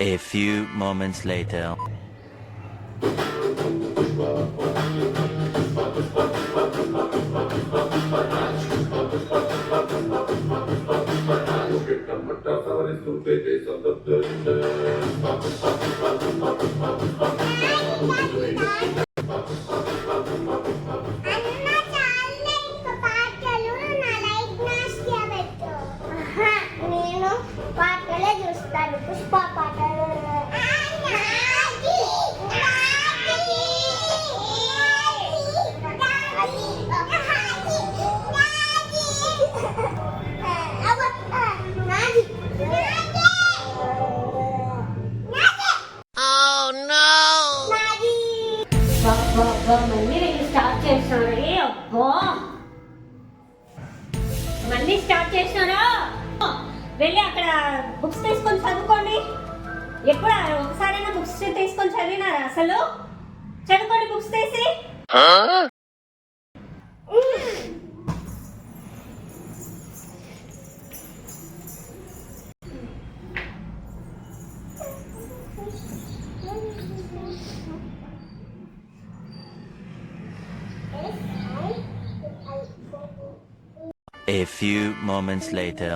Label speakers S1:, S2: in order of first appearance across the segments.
S1: A few moments later.
S2: నేను పాటలే చూస్తాను, పుష్ప పాటలు.
S3: మళ్ళీ స్టార్ట్ చేసినారా? వెళ్ళి అక్కడ బుక్స్ తీసుకొని చదువుకోండి. ఎప్పుడు ఒకసారైనా బుక్స్ తీసుకొని చదివినారా? అసలు చదువుకోండి బుక్స్ తీసి.
S1: A few moments later.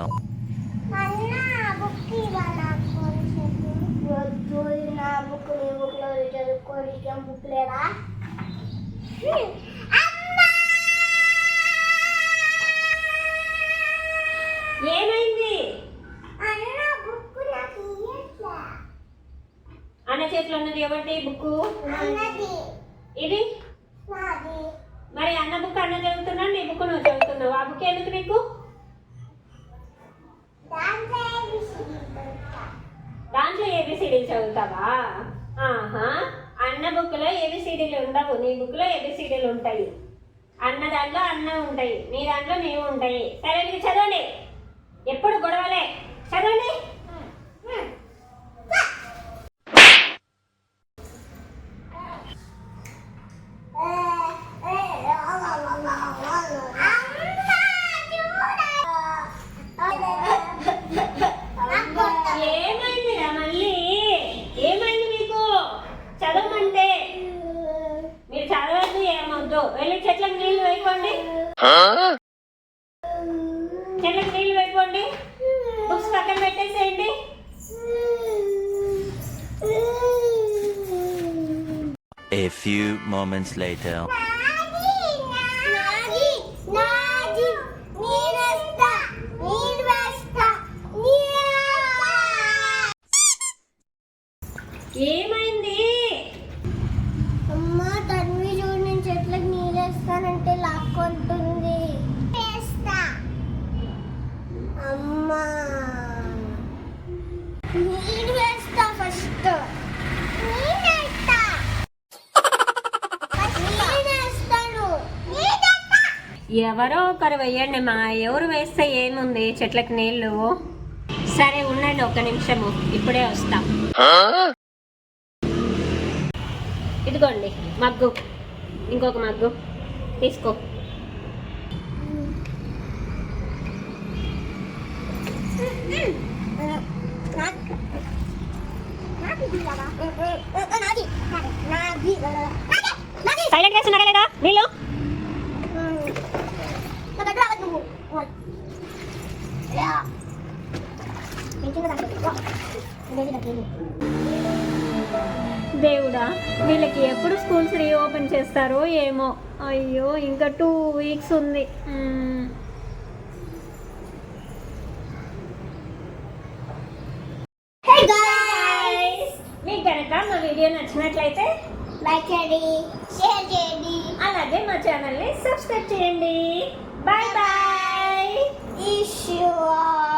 S3: ఏమైంది? అన్న చేతిలో ఉన్నది ఎవరిది బుక్? ఇది మరి అన్న బుక్ అన్న చదువుతున్నా, నీ బుక్ నువ్వు చదువుతున్నావు. ఆ బుక్ ఎందుకు నీకు? దాంట్లో ఏబిసిడీలు చదువుతావా? ఆహా, అన్న బుక్ లో ఏబిసిడీలు ఉండవు, నీ బుక్ లో ఏబిసిడీలు ఉంటాయి. అన్న దాంట్లో అన్న ఉంటాయి, నీ దాంట్లో నీవు ఉంటాయి. సరే మీరు చదవండి, ఎప్పుడు గొడవలే. చదవండి. ఏమైందిరా మళ్ళీ? ఏమైంది మీకు? చదవమంటే మీరు చదవద్దు, ఏమొద్దు. వెళ్ళి చెట్లకు నీళ్లు వేయకండి, చెట్లకు నీళ్లు వేయకండి. బుక్స్ పక్కన పెట్టేసేయండి.
S1: A few moments later.
S3: ఏమైంది?
S2: అమ్మా తన్వి చూడు, నేను చెట్లకు నీళ్ళు వేస్తానంటే లాక్కుంటుంది. అమ్మా నీళ్ళు వేస్తా ఫస్ట్.
S3: ఎవరో ఒకరు వేయండి మా. ఎవరు వేస్తే ఏముంది చెట్లకు నీళ్ళు. సరే ఉండండి, ఒక్క నిమిషము, ఇప్పుడే వస్తా. ఇదిగోండి మగ్గు, ఇంకొక మగ్గు తీసుకో. సైలెంట్ వేస్తున్నారా లేదా నీళ్ళు? దేవుడా, వీళ్ళకి ఎప్పుడు స్కూల్స్ రీఓపెన్ చేస్తారో ఏమో. అయ్యో, ఇంకా 2 వీక్స్ ఉంది. మీకు కనుక మా వీడియో నచ్చినట్లయితే
S2: లైక్ చేయండి, షేర్ చేయండి,
S3: అలాగే మా ఛానల్ని సబ్స్క్రైబ్ చేయండి. Bye bye.
S2: ఈశ్వర్.